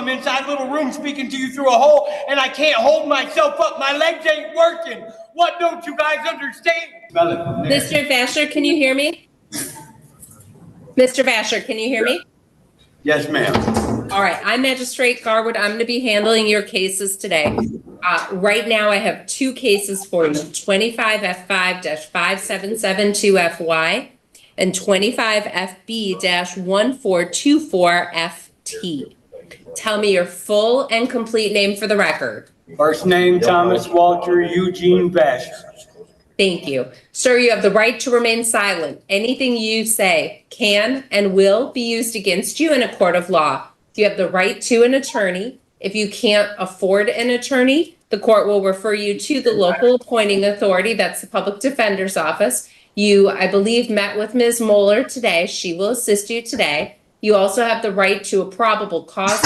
I'm inside a little room speaking to you through a hole, and I can't hold myself up. My legs ain't working. What don't you guys understand? Mr. Vasher, can you hear me? Mr. Vasher, can you hear me? Yes, ma'am. All right, I'm Magistrate Garwood. I'm going to be handling your cases today. Right now, I have two cases for you, 25F5-5772FY and 25FB-1424FT. Tell me your full and complete name for the record. First name, Thomas Walter Eugene Vasher. Thank you. Sir, you have the right to remain silent. Anything you say can and will be used against you in a court of law. You have the right to an attorney. If you can't afford an attorney, the court will refer you to the local appointing authority. That's the public defender's office. You, I believe, met with Ms. Moeller today. She will assist you today. You also have the right to a probable cause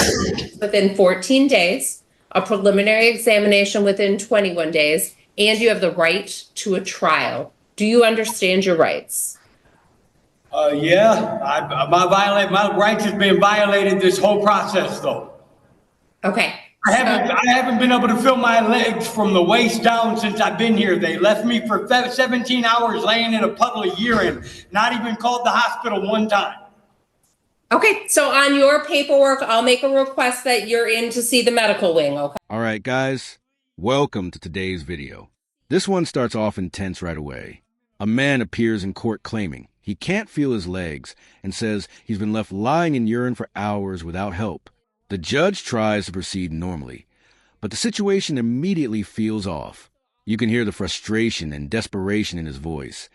within 14 days, a preliminary examination within 21 days, and you have the right to a trial. Do you understand your rights? Yeah, my rights have been violated this whole process, though. Okay. I haven't been able to feel my legs from the waist down since I've been here. They left me for 17 hours laying in a puddle of urine, not even called the hospital one time. Okay, so on your paperwork, I'll make a request that you're in to see the medical wing, okay? All right, guys, welcome to today's video. This one starts off intense right away. A man appears in court claiming he can't feel his legs and says he's been left lying in urine for hours without help. The judge tries to proceed normally, but the situation immediately feels off. You can hear the frustration and desperation in his voice,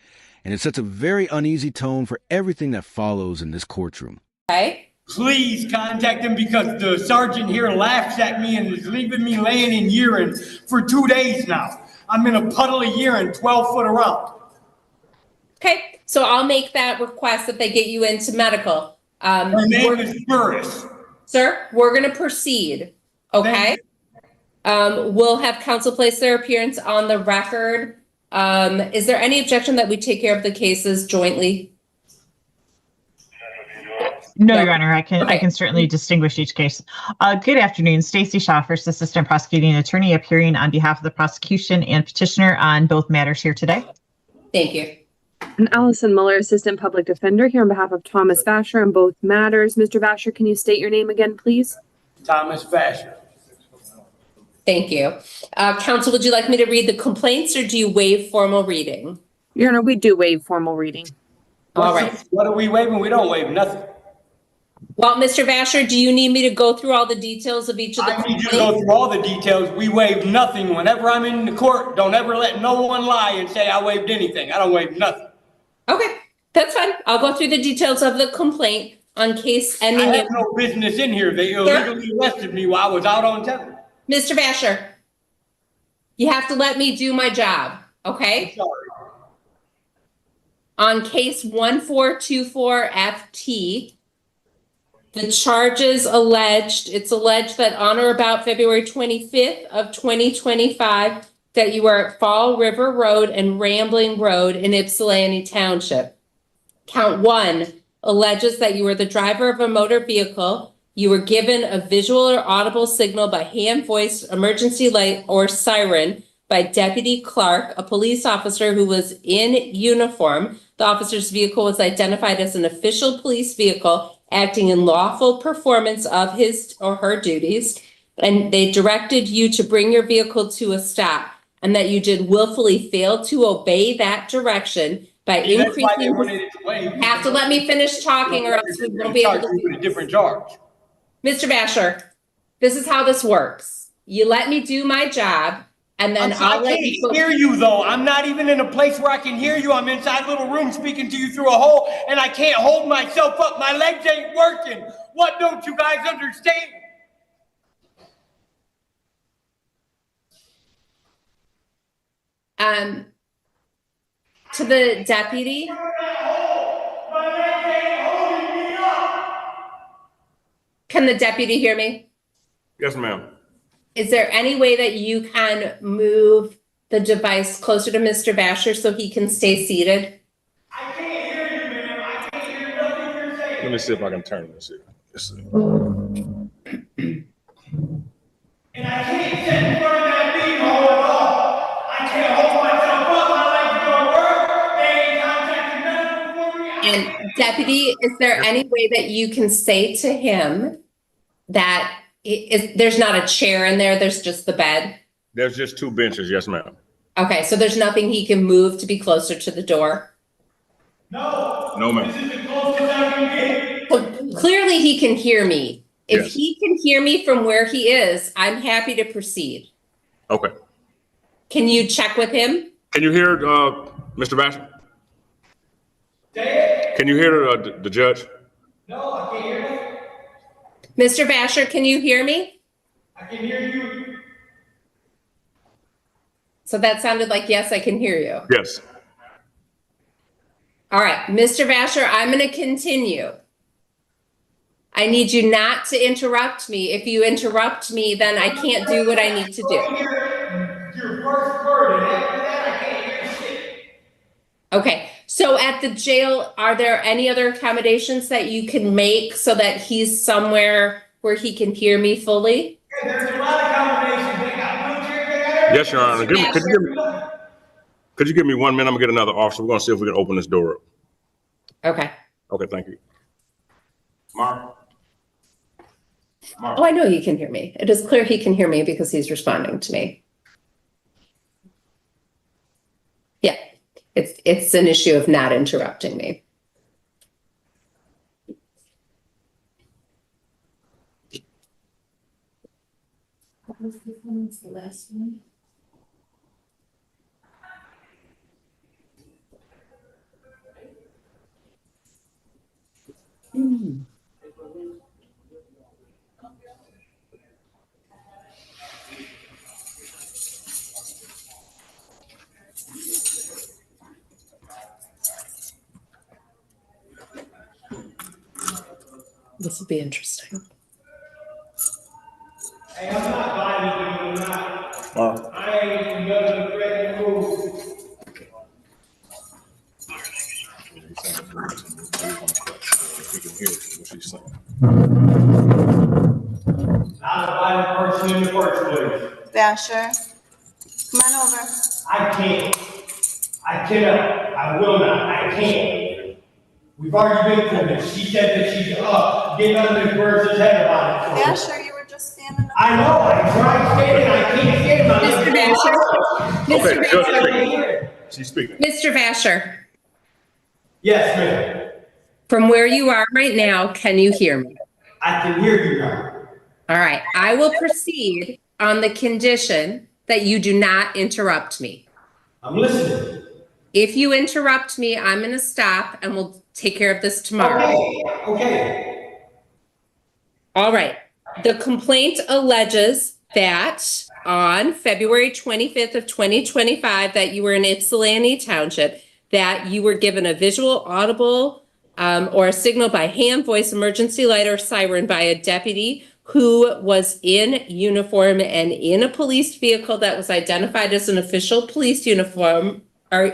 and it sets a very uneasy tone for everything that follows in this courtroom. Okay. Please contact him because the sergeant here laughs at me and is leaving me laying in urine for 2 days now. I'm in a puddle of urine 12 foot around. Okay, so I'll make that request that they get you into medical. Her name is Burris. Sir, we're going to proceed, okay? We'll have counsel place their appearance on the record. Is there any objection that we take care of the cases jointly? No, Your Honor, I can certainly distinguish each case. Good afternoon, Stacey Shaw, First Assistant Prosecuting Attorney, appearing on behalf of the prosecution and petitioner on both matters here today. Thank you. And Allison Muller, Assistant Public Defender, here on behalf of Thomas Vasher on both matters. Mr. Vasher, can you state your name again, please? Thomas Vasher. Thank you. Counsel, would you like me to read the complaints or do you waive formal reading? Your Honor, we do waive formal reading. All right. What are we waiving? We don't waive nothing. Well, Mr. Vasher, do you need me to go through all the details of each of the I need you to go through all the details. We waive nothing. Whenever I'm in the court, don't ever let no one lie and say I waived anything. I don't waive nothing. Okay, that's fine. I'll go through the details of the complaint on case ending. I have no business in here. They illegally arrested me while I was out on television. Mr. Vasher, you have to let me do my job, okay? I'm sorry. On case 1424FT, the charges it's alleged that on or about February 25th of 2025, that you were at Fall River Road and Rambling Road in Ypsilanti Township. Count 1 alleges that you were the driver of a motor vehicle. You were given a visual or audible signal by hand-voiced emergency light or siren by Deputy Clark, a police officer who was in uniform. The officer's vehicle was identified as an official police vehicle acting in lawful performance of his or her duties, and they directed you to bring your vehicle to a stop, and that you did willfully fail to obey that direction by increasing. You have to let me finish talking or else we won't be able to do a different charge. Mr. Vasher, this is how this works. You let me do my job, and then I'll let you. I can't hear you, though. I'm not even in a place where I can hear you. I'm inside a little room speaking to you through a hole, and I can't hold myself up. My legs ain't working. What don't you guys understand? To the deputy. Can the deputy hear me? Yes, ma'am. Is there any way that you can move the device closer to Mr. Vasher so he can stay seated? I can't hear you, ma'am. I can't hear nothing you're saying. Let me see if I can turn this here. Let's see. Deputy, is there any way that you can say to him that there's not a chair in there, there's just the bed? There's just 2 benches, yes, ma'am. Okay, so there's nothing he can move to be closer to the door? No. No, ma'am. This is the closest I can get. Well, clearly he can hear me. If Yes. he can hear me from where he is, I'm happy to proceed. Okay. Can you check with him? Can you hear Mr. Vasher? Say it. Can you hear the judge? No, I can't hear you. Mr. Vasher, can you hear me? I can hear you. So that sounded like, yes, I can hear you. Yes. All right, Mr. Vasher, I'm going to continue. I need you not to interrupt me. If you interrupt me, then I can't do what I need to do. Your first word, and after that, I can't hear shit. Okay, so at the jail, are there any other accommodations that you can make so that he's somewhere where he can hear me fully? There's a lot of combinations. They got wheelchairs, they got everything. Yes, Your Honor. Could you give me 1 minute? I'm gonna get another officer. We're gonna see if we can open this door up. Okay. Okay, thank you. Mark. Oh, I know he can hear me. It is clear he can hear me because he's responding to me. Yeah, it's an issue of not interrupting me. What was the last one? This will be interesting. Hey, I'm not buying it, I'm not. Mark. I ain't gonna threaten to move. He can hear what she's saying. Not a violent person in the first place. Vasher, come on over. I can't. I cannot. I will not. I can't. We've already been through this. She said that she's getting under this person's head about it. So. Vasher, you were just standing up. I know. I tried standing. I can't stand. Mr. Vasher. Okay, Mr. Vasher. Vasher. She's speaking. Mr. Vasher, Yes, ma'am. from where you are right now, can you hear me? I can hear you now. All right, I will proceed on the condition that you do not interrupt me. I'm listening. If you interrupt me, I'm going to stop and we'll take care of this tomorrow. Okay. All right. The complaint alleges that on February 25th of 2025, that you were in Ypsilanti Township, that you were given a visual, audible, or a signal by hand, voice, emergency light, or siren by a deputy who was in uniform and in a police vehicle that was identified as an official police uniform or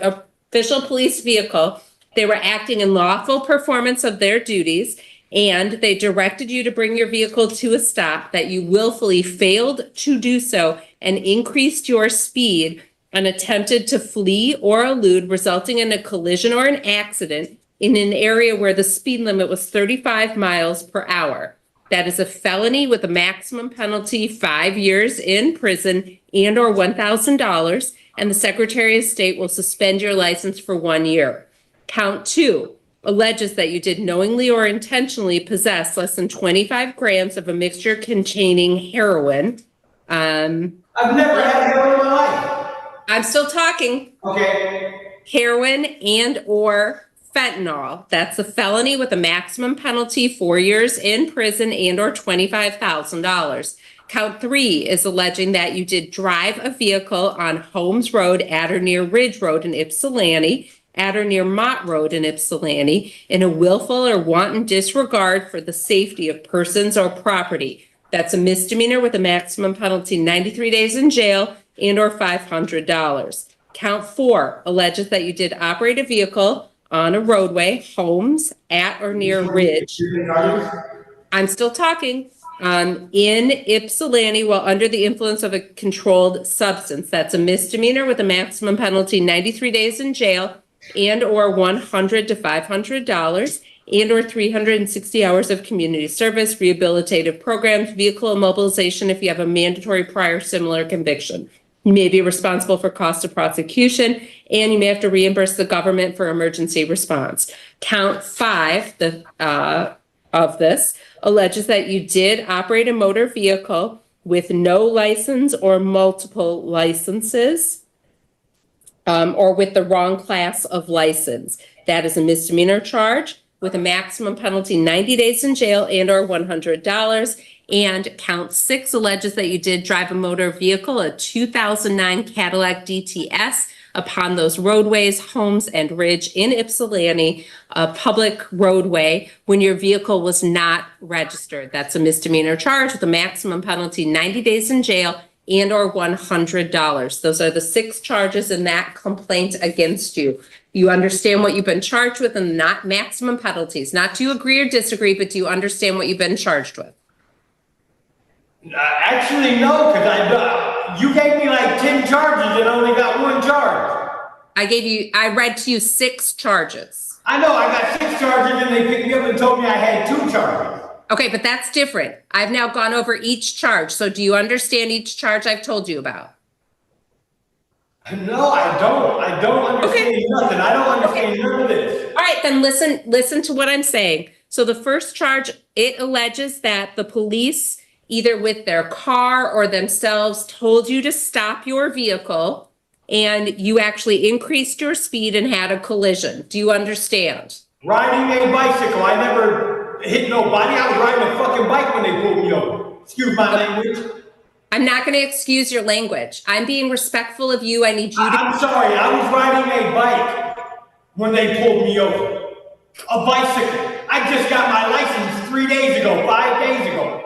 official police vehicle. They were acting in lawful performance of their duties, and they directed you to bring your vehicle to a stop, that you willfully failed to do so and increased your speed and attempted to flee or elude, resulting in a collision or an accident in an area where the speed limit was 35 miles per hour. That is a felony with a maximum penalty 5 years in prison and or $1,000, and the Secretary of State will suspend your license for 1 year. Count 2 alleges that you did knowingly or intentionally possess less than 25 grams of a mixture containing heroin. I've never had heroin in my life. I'm still talking. Okay. Heroin and or fentanyl. That's a felony with a maximum penalty 4 years in prison and or $25,000. Count 3 is alleging that you did drive a vehicle on Holmes Road at or near Ridge Road in Ypsilanti, at or near Mott Road in Ypsilanti, in a willful or wanton disregard for the safety of persons or property. That's a misdemeanor with a maximum penalty 93 days in jail and or $500. Count 4 alleges that you did operate a vehicle on a roadway, Holmes, at or near Ridge. I'm still talking. In Ypsilanti while under the influence of a controlled substance. That's a misdemeanor with a maximum penalty 93 days in jail and or $100 to $500. and or 360 hours of community service, rehabilitative programs, vehicle immobilization if you have a mandatory prior similar conviction. You may be responsible for cost of prosecution, and you may have to reimburse the government for emergency response. Count 5 of this alleges that you did operate a motor vehicle with no license or multiple licenses, or with the wrong class of license. That is a misdemeanor charge with a maximum penalty 90 days in jail and or $100. And count 6 alleges that you did drive a motor vehicle, a 2009 Cadillac DTS, upon those roadways, Holmes and Ridge in Ypsilanti, a public roadway, when your vehicle was not registered. That's a misdemeanor charge with a maximum penalty 90 days in jail and or $100. Those are the 6 charges in that complaint against you. You understand what you've been charged with and not maximum penalties. Not do you agree or disagree, but do you understand what you've been charged with? Actually, no, because you gave me like 10 charges and I only got 1 charge. I read to you 6 charges. I know, I got 6 charges and they picked me up and told me I had 2 charges. Okay, but that's different. I've now gone over each charge. So do you understand each charge I've told you about? No, I don't. I don't understand nothing. I don't understand none of this. All right, then listen to what I'm saying. So the first charge, it alleges that the police, either with their car or themselves, told you to stop your vehicle and you actually increased your speed and had a collision. Do you understand? Riding a bicycle. I never hit nobody. I was riding a fucking bike when they pulled me over. Excuse my language. I'm not going to excuse your language. I'm being respectful of you. I need you to. I'm sorry. I was riding a bike when they pulled me over. A bicycle. I just got my license 3 days ago, 5 days ago.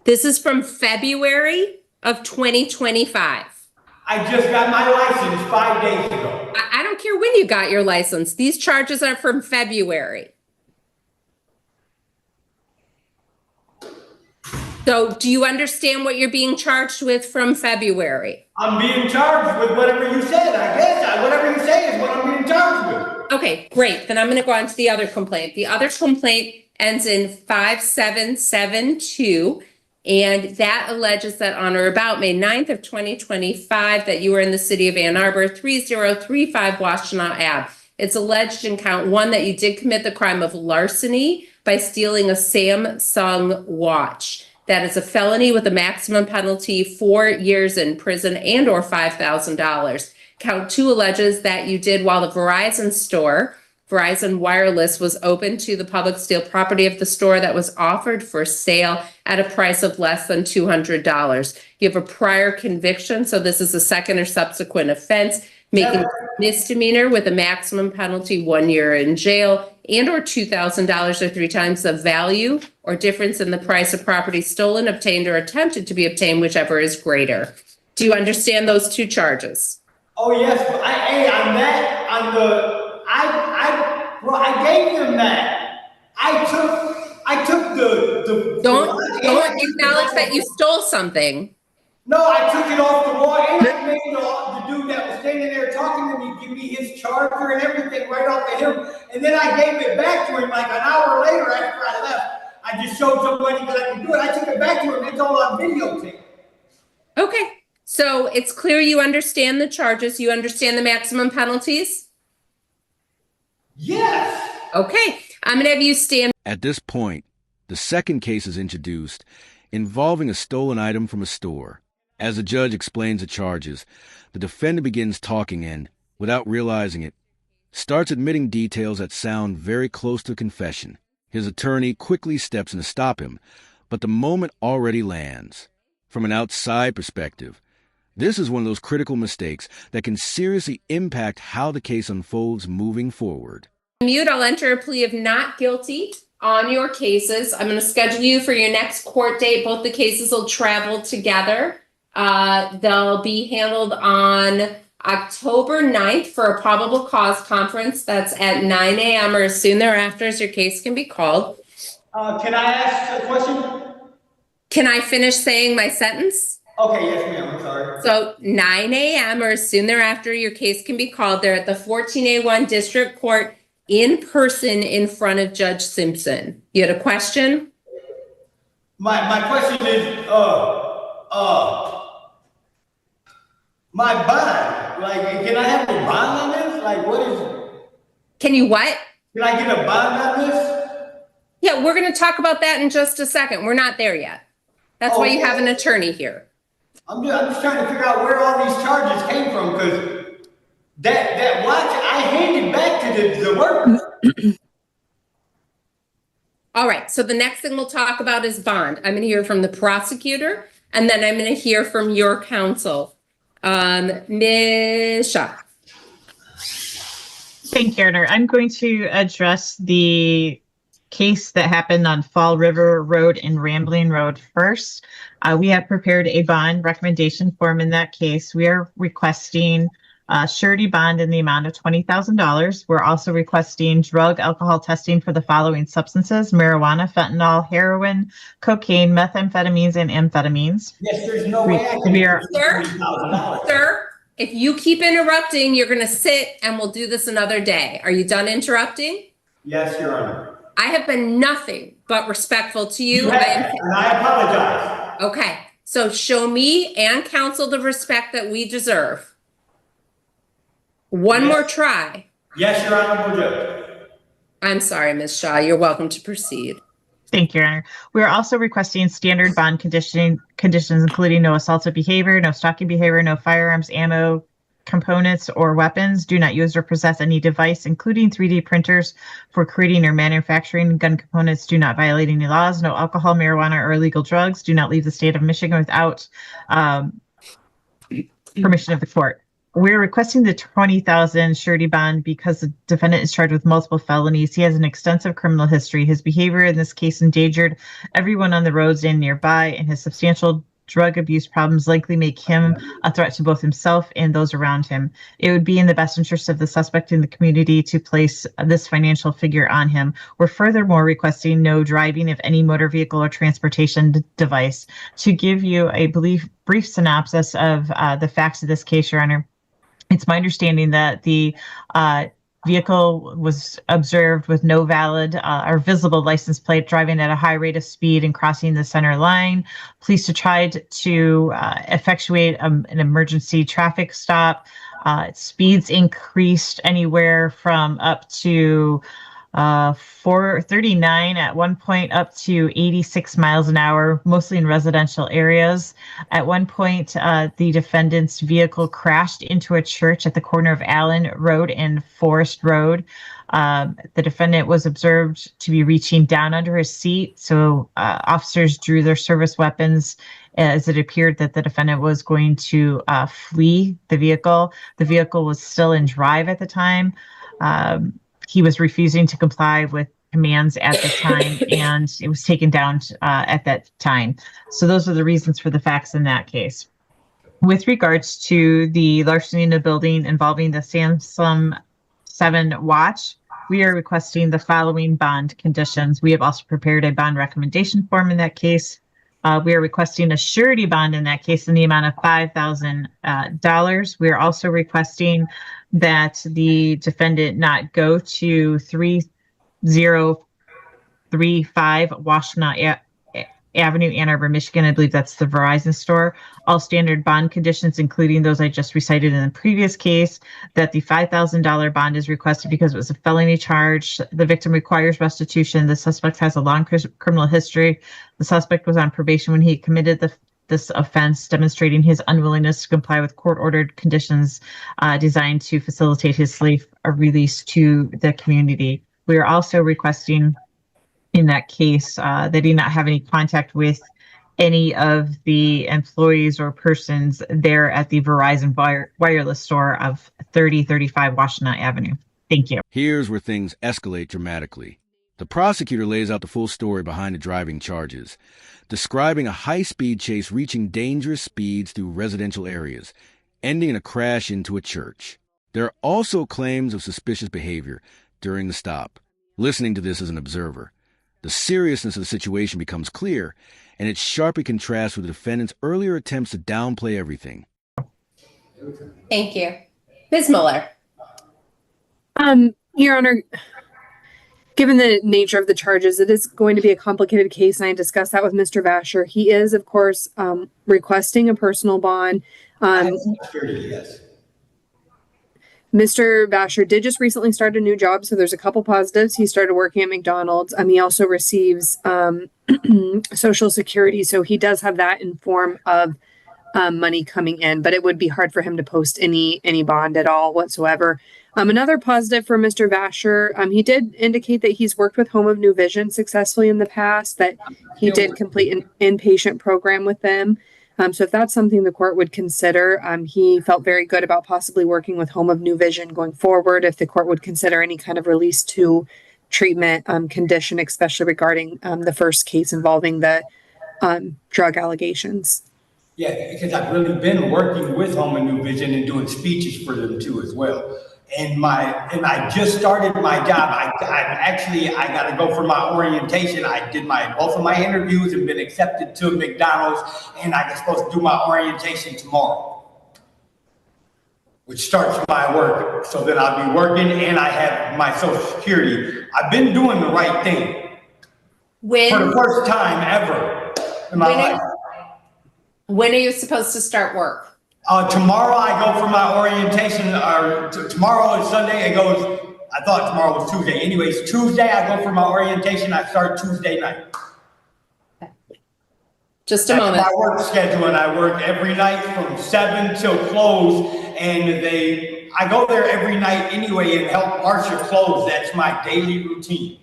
This is from February of 2025. I just got my license 5 days ago. I don't care when you got your license. These charges are from February. So do you understand what you're being charged with from February? I'm being charged with whatever you said. I guess whatever you say is what I'm being charged with. Okay, great. Then I'm going to go on to the other complaint. The other complaint ends in 5772. And that alleges that on or about May 9th of 2025, that you were in the city of Ann Arbor, 3035 Washtenaw Ave. It's alleged in count 1 that you did commit the crime of larceny by stealing a Samsung watch. That is a felony with a maximum penalty 4 years in prison and or $5,000. Count 2 alleges that you did while the Verizon store, Verizon Wireless, was open to the public, steal property of the store that was offered for sale at a price of less than $200. You have a prior conviction, so this is a second or subsequent offense, making misdemeanor with a maximum penalty 1 year in jail and or $2,000 or 3 times the value or difference in the price of property stolen, obtained, or attempted to be obtained, whichever is greater. Do you understand those 2 charges? Oh yes, but I gave them that. I took the Don't acknowledge that you stole something. No, I took it off the wall and I made the dude that was standing there talking to me give me his charger and everything right off of him. And then I gave it back to him like an hour later after I left. I just showed somebody that I could do it. I took it back to him. It's all on videotape. Okay, so it's clear you understand the charges. You understand the maximum penalties? Yes. Okay, I'm going to have you stand. At this point, the second case is introduced involving a stolen item from a store. As the judge explains the charges, the defendant begins talking and, without realizing it, starts admitting details that sound very close to confession. His attorney quickly steps in to stop him, but the moment already lands. From an outside perspective, this is one of those critical mistakes that can seriously impact how the case unfolds moving forward. Mute, I'll enter a plea of not guilty on your cases. I'm going to schedule you for your next court date. Both the cases will travel together. They'll be handled on October 9th for a probable cause conference. That's at 9 a.m. or as soon thereafter as your case can be called. Can I ask a question? Can I finish saying my sentence? Okay, yes, ma'am, I'm sorry. So 9 a.m. or as soon thereafter, your case can be called there at the 14A1 District Court in person in front of Judge Simpson. You had a question? My question is, my bond, like, can I have a bond on this? Like, what is, Can you what? can I get a bond on this? Yeah, we're going to talk about that in just a second. We're not there yet. That's why you Okay. have an attorney here. I'm just trying to figure out where all these charges came from, because that watch, I handed back to the worker. All right, so the next thing we'll talk about is bond. I'm going to hear from the prosecutor, and then I'm going to hear from your counsel. Ms. Shaw. Thank you, Erner. I'm going to address the case that happened on Fall River Road and Rambling Road first. We have prepared a bond recommendation form in that case. We are requesting surety bond in the amount of $20,000. We're also requesting drug alcohol testing for the following substances: marijuana, fentanyl, heroin, cocaine, methamphetamines, and amphetamines. Yes, there's no way I can. Sir, if you keep interrupting, you're going to sit and we'll do this another day. Are you done interrupting? Yes, Your Honor. I have been nothing but respectful to you. And I apologize. Okay, so show me and counsel the respect that we deserve. One more try. Yes, Your Honorable Judge. I'm sorry, Ms. Shaw. You're welcome to proceed. Thank you, Your Honor. We are also requesting standard bond conditions, including no assaultive behavior, no stalking behavior, no firearms, ammo, components, or weapons. Do not use or possess any device, including 3D printers, for creating or manufacturing gun components. Do not violate any laws. No alcohol, marijuana, or illegal drugs. Do not leave the state of Michigan without permission of the court. We're requesting the $20,000 surety bond because the defendant is charged with multiple felonies. He has an extensive criminal history. His behavior in this case endangered everyone on the roads and nearby, and his substantial drug abuse problems likely make him a threat to both himself and those around him. It would be in the best interest of the suspect in the community to place this financial figure on him. We're furthermore requesting no driving of any motor vehicle or transportation device. To give you a brief synopsis of the facts of this case, Your Honor, it's my understanding that the vehicle was observed with no valid or visible license plate, driving at a high rate of speed and crossing the center line. Police tried to effectuate an emergency traffic stop. Speeds increased anywhere from up to 439 at one point up to 86 miles an hour, mostly in residential areas. At one point, the defendant's vehicle crashed into a church at the corner of Allen Road and Forest Road. The defendant was observed to be reaching down under his seat, so officers drew their service weapons as it appeared that the defendant was going to flee the vehicle. The vehicle was still in drive at the time. He was refusing to comply with commands at the time, and it was taken down at that time. So those are the reasons for the facts in that case. With regards to the larceny in the building involving the Samsung 7 watch, we are requesting the following bond conditions. We have also prepared a bond recommendation form in that case. We are requesting a surety bond in that case in the amount of $5,000. We are also requesting that the defendant not go to 3035 Washtenaw Avenue, Ann Arbor, Michigan. I believe that's the Verizon store. All standard bond conditions, including those I just recited in the previous case, that the $5,000 bond is requested because it was a felony charge. The victim requires restitution. The suspect has a long criminal history. The suspect was on probation when he committed this offense, demonstrating his unwillingness to comply with court-ordered conditions designed to facilitate his safe release to the community. We are also requesting in that case that he not have any contact with any of the employees or persons there at the Verizon wireless store of 3035 Washtenaw Avenue. Thank you. Here's where things escalate dramatically. The prosecutor lays out the full story behind the driving charges, describing a high-speed chase reaching dangerous speeds through residential areas, ending in a crash into a church. There are also claims of suspicious behavior during the stop. Listening to this as an observer, The seriousness of the situation becomes clear, and it sharply contrasts with the defendant's earlier attempts to downplay everything. Thank you. Ms. Mueller. Your Honor, given the nature of the charges, it is going to be a complicated case, and I discussed that with Mr. Vasher. He is, of course, requesting a personal bond. Yes. Mr. Vasher did just recently start a new job, so there's a couple positives. He started working at McDonald's. He also receives Social Security, so he does have that in form of money coming in, but it would be hard for him to post any bond at all whatsoever. Another positive for Mr. Vasher, he did indicate that he's worked with Home of New Vision successfully in the past, that he did complete an inpatient program with them. So if that's something the court would consider, he felt very good about possibly working with Home of New Vision going forward if the court would consider any kind of release to treatment condition, especially regarding the first case involving the drug allegations. Yeah, because I've really been working with Home and New Vision and doing speeches for them too as well. And I just started my job. I got to go for my orientation. I did both of my interviews and been accepted to McDonald's, and I'm supposed to do my orientation tomorrow, which starts my work. So then I'll be working, and I have my Social Security. I've been doing the right thing for the first time ever in my life. When are you supposed to start work? Tomorrow I go for my orientation, tomorrow is Sunday. I thought tomorrow was Tuesday. Anyways, Tuesday I go for my orientation. I start Tuesday night. Just a moment. That's my work schedule, and I work every night from 7 till close. And I go there every night anyway and help Marsha close. That's my daily routine.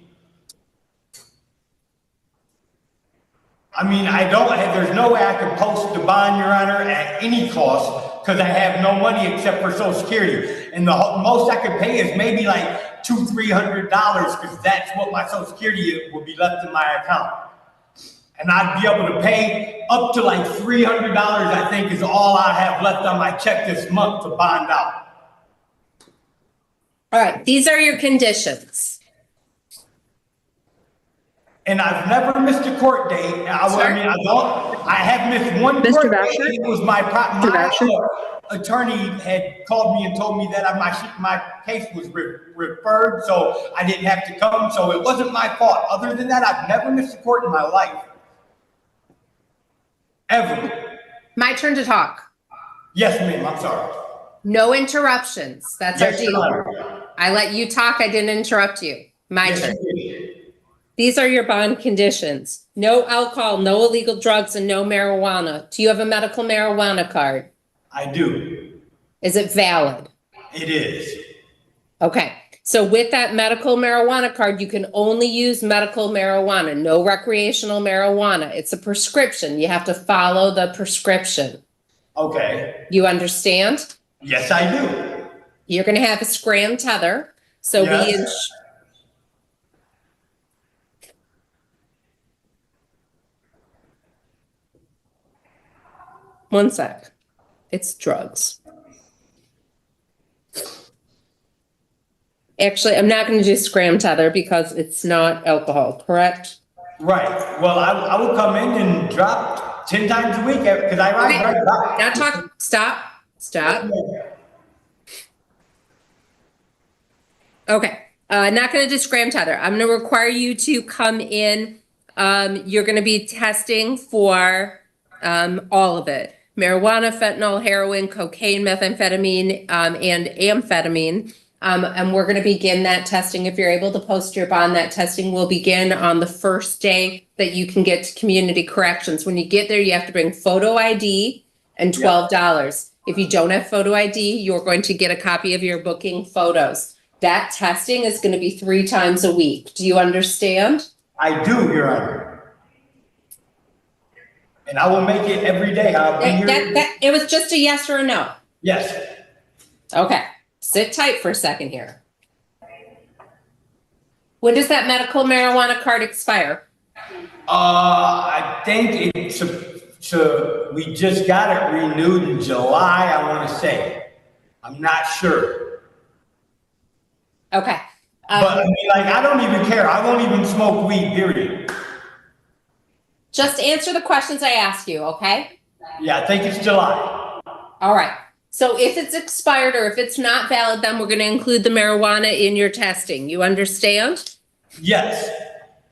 There's no way I can post the bond, Your Honor, at any cost because I have no money except for Social Security. And the most I could pay is maybe like $200-300 because that's what my Social Security will be left in my account. And I'd be able to pay up to like $300, I think, is all I have left on my check this month to bond out. All right, these are your conditions. And I've never missed a court date. I have missed one Mr. court Vasher? date. It was my attorney had called me and told me that my case was referred, so I didn't have to come. So it wasn't my fault. Other than that, I've never missed a court in my life. Ever. My turn to talk. Yes, ma'am. I'm sorry. No interruptions. That's Yes, our deal. Your I let you talk. I didn't interrupt you. My Yes, turn. you did. These are your bond conditions. No alcohol, no illegal drugs, and no marijuana. Do you have a medical marijuana card? I do. Is it valid? It is. Okay. So with that medical marijuana card, you can only use medical marijuana, no recreational marijuana. It's a prescription. You have to follow the prescription. Okay. You understand? Yes, I do. You're going to have a scram tether. So Yes. One sec. It's drugs. Actually, I'm not going to do scram tether because it's not alcohol, correct? Right. Well, I will come in and drop 10 times a week because I ride right by. Now talk. Stop. Okay. Not going to do scram tether. I'm going to require you to come in. You're going to be testing for all of it. Marijuana, fentanyl, heroin, cocaine, methamphetamine, and amphetamine. And we're going to begin that testing. If you're able to post your bond, that testing will begin on the first day that you can get to community corrections. When you get there, you have to bring photo ID and $12. If you don't have photo ID, you're going to get a copy of your booking photos. That testing is going to be 3 times a week. Do you understand? I do, Your Honor. And I will make it every day. I'll be here. It was just a yes or a no. Yes. Okay. Sit tight for a second here. When does that medical marijuana card expire? I think we just got it renewed in July, I want to say. I'm not sure. Okay. But I mean, like, I don't even care. I won't even smoke weed, period. Just answer the questions I ask you, okay? Yeah, I think it's July. All right. So if it's expired or if it's not valid, then we're going to include the marijuana in your testing. You understand? Yes.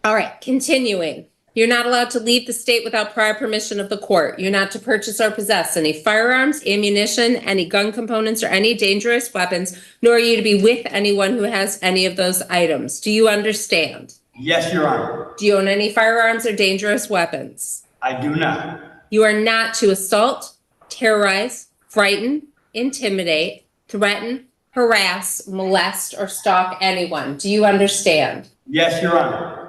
All right, continuing. You're not allowed to leave the state without prior permission of the court. You're not to purchase or possess any firearms, ammunition, any gun components, or any dangerous weapons, nor are you to be with anyone who has any of those items. Do you understand? Yes, Your Honor. Do you own any firearms or dangerous weapons? I do not. You are not to assault, terrorize, frighten, intimidate, threaten, harass, molest, or stalk anyone. Do you understand? Yes, Your Honor.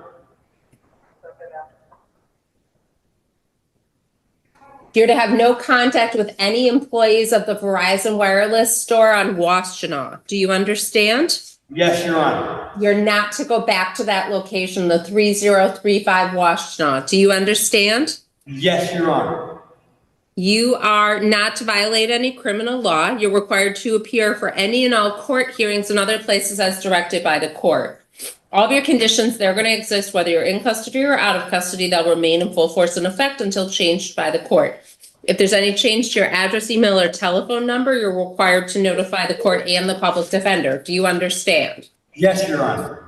You're to have no contact with any employees of the Verizon Wireless store on Washtenaw. Do you understand? Yes, Your Honor. You're not to go back to that location, the 3035 Washtenaw. Do you understand? Yes, Your Honor. You are not to violate any criminal law. You're required to appear for any and all court hearings and other places as directed by the court. All of your conditions, they're going to exist whether you're in custody or out of custody. They'll remain in full force and effect until changed by the court. If there's any change to your address, email, or telephone number, you're required to notify the court and the public defender. Do you understand? Yes, Your Honor.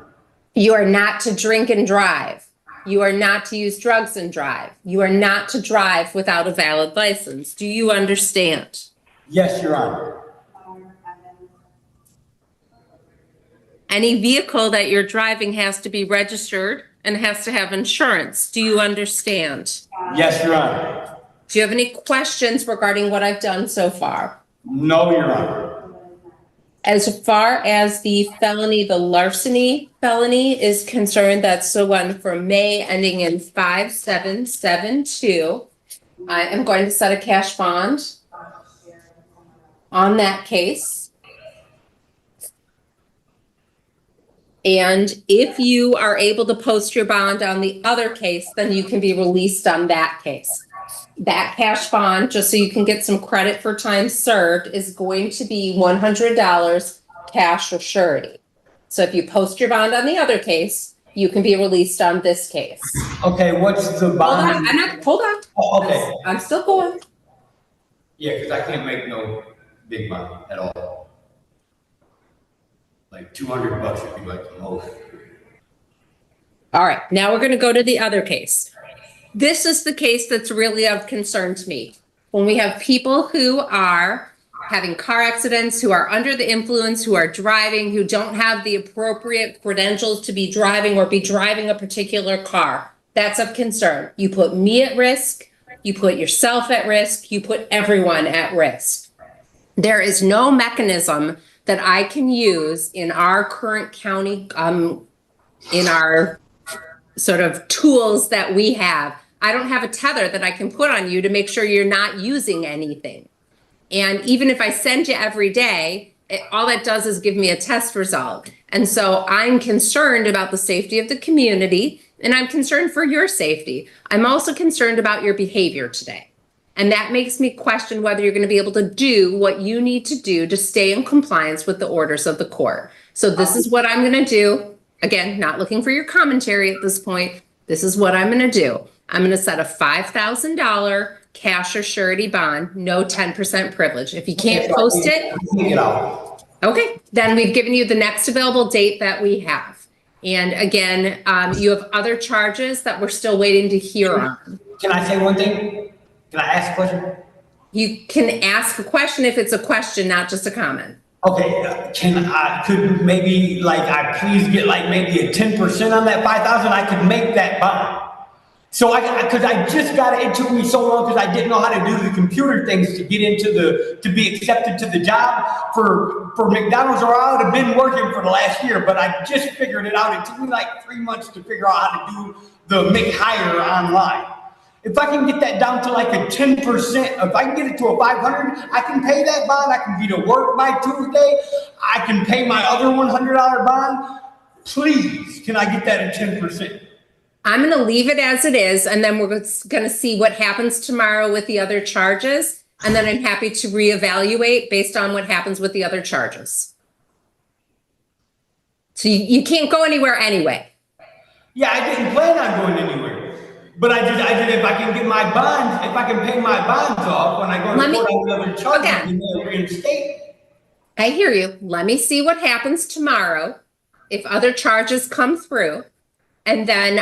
You are not to drink and drive. You are not to use drugs and drive. You are not to drive without a valid license. Do you understand? Yes, Your Honor. Any vehicle that you're driving has to be registered and has to have insurance. Do you understand? Yes, Your Honor. Do you have any questions regarding what I've done so far? No, Your Honor. As far as the felony, the larceny felony is concerned, that's the one for May ending in 5772. I am going to set a cash bond on that case. And if you are able to post your bond on the other case, then you can be released on that case. That cash bond, just so you can get some credit for time served, is going to be $100 cash or surety. So if you post your bond on the other case, you can be released on this case. Okay, what's the bond? Hold on. Oh, okay. I'm still going. Yeah, because I can't make no big money at all. Like $200 would be like the most. All right, now we're going to go to the other case. This is the case that's really of concern to me. When we have people who are having car accidents, who are under the influence, who are driving, who don't have the appropriate credentials to be driving or be driving a particular car, that's of concern. You put me at risk, you put yourself at risk, you put everyone at risk. There is no mechanism that I can use in our current county, in our sort of tools that we have. I don't have a tether that I can put on you to make sure you're not using anything. And even if I send you every day, all that does is give me a test result. And so I'm concerned about the safety of the community, and I'm concerned for your safety. I'm also concerned about your behavior today. And that makes me question whether you're going to be able to do what you need to do to stay in compliance with the orders of the court. So this is what I'm going to do. Again, not looking for your commentary at this point. This is what I'm going to do. I'm going to set a $5,000 cash or surety bond, no 10% privilege. If you can't post it, okay, then we've given you the next available date that we have. And again, you have other charges that we're still waiting to hear on. Can I say one thing? Can I ask a question? You can ask a question if it's a question, not just a comment. Okay, could maybe like I please get like maybe a 10% on that 5,000? I could make that bond. So because I just got it took me so long because I didn't know how to do the computer things to get into to be accepted to the job for McDonald's, or I would have been working for the last year, but I just figured it out. It took me like 3 months to figure out how to do the make hire online. If I can get that down to like a 10%, if I can get it to a 500, I can pay that bond. I can be to work by Tuesday. I can pay my other $100 bond. Please, can I get that at 10%? I'm going to leave it as it is, and then we're going to see what happens tomorrow with the other charges. And then I'm happy to reevaluate based on what happens with the other charges. So you can't go anywhere anyway. Yeah, I didn't plan on going anywhere. But I did, if I can get my bonds, if I can pay my bonds off when I go to court on another charge, then they'll reinstate. I hear you. Let me see what happens tomorrow. If other charges come through, and then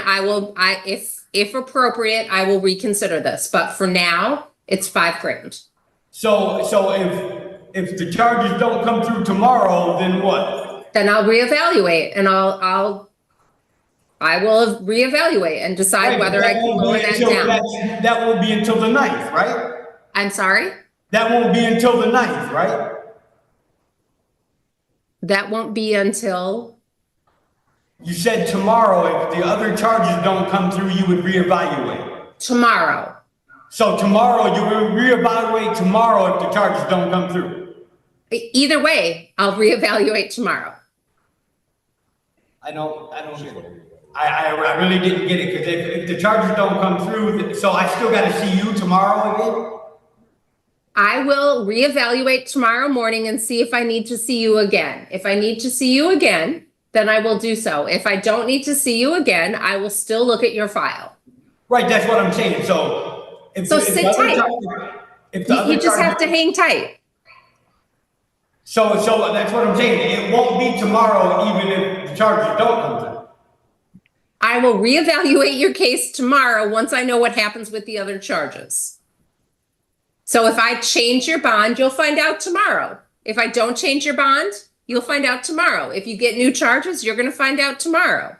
if appropriate, I will reconsider this. But for now, it's $5,000. So if the charges don't come through tomorrow, then what? Then I'll reevaluate, and I will reevaluate and decide whether I can lower that down. That won't be until the 9th, right? I'm sorry? That won't be until the 9th, right? That won't be until, You said tomorrow, if the other charges don't come through, you would reevaluate. tomorrow. So tomorrow, you will reevaluate tomorrow if the charges don't come through. Either way, I'll reevaluate tomorrow. I don't get it. I really didn't get it, because if the charges don't come through, so I still gotta see you tomorrow again? I will reevaluate tomorrow morning and see if I need to see you again. If I need to see you again, then I will do so. If I don't need to see you again, I will still look at your file. Right, that's what I'm saying, so. So sit tight. You just have to hang tight. So that's what I'm saying, it won't be tomorrow even if the charges don't come through. I will reevaluate your case tomorrow once I know what happens with the other charges. So if I change your bond, you'll find out tomorrow. If I don't change your bond, you'll find out tomorrow. If you get new charges, you're going to find out tomorrow.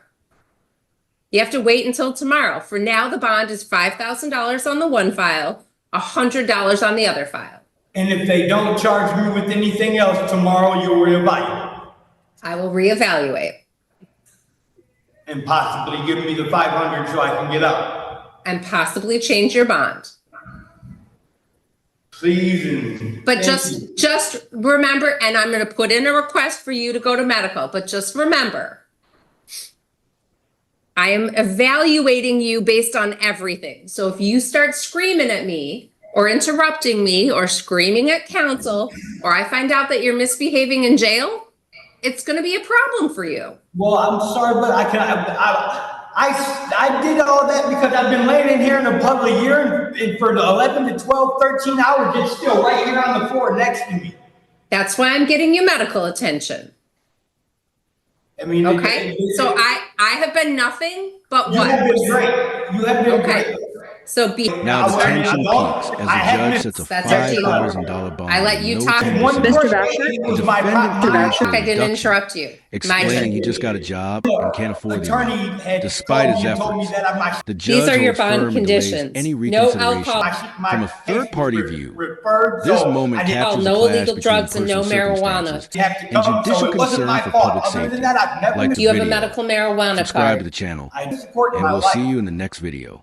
You have to wait until tomorrow. For now, the bond is $5,000 on the one file, $100 on the other file. And if they don't charge me with anything else tomorrow, you'll reevaluate. I will reevaluate. And possibly give me the 500 so I can get out. And possibly change your bond. Please. But just remember, and I'm going to put in a request for you to go to medical, but just remember, I am evaluating you based on everything. So if you start screaming at me or interrupting me or screaming at counsel, or I find out that you're misbehaving in jail, it's going to be a problem for you. Well, I'm sorry, but I did all that because I've been laying in here in a public year and for the 11 to 12, 13 hours, it's still right here on the floor next to me. That's why I'm getting you medical attention. I mean, okay. So I have been nothing but what? You have been great. You have been great. So now the tension peaks as the judge sets a $5,000 bond. I let you talk. Mr. Bashir? I didn't interrupt you. Explaining he just got a job and can't afford the amount. Despite his efforts, the judge These are your holds bond firm and delays conditions. any No reconsideration. alcohol. From a third-party view, this moment captures no the clash illegal between drugs and no personal marijuana. circumstances and judicial concern for public safety. Like the You have a video, medical marijuana subscribe card. to the channel, and and we'll see you in the next video.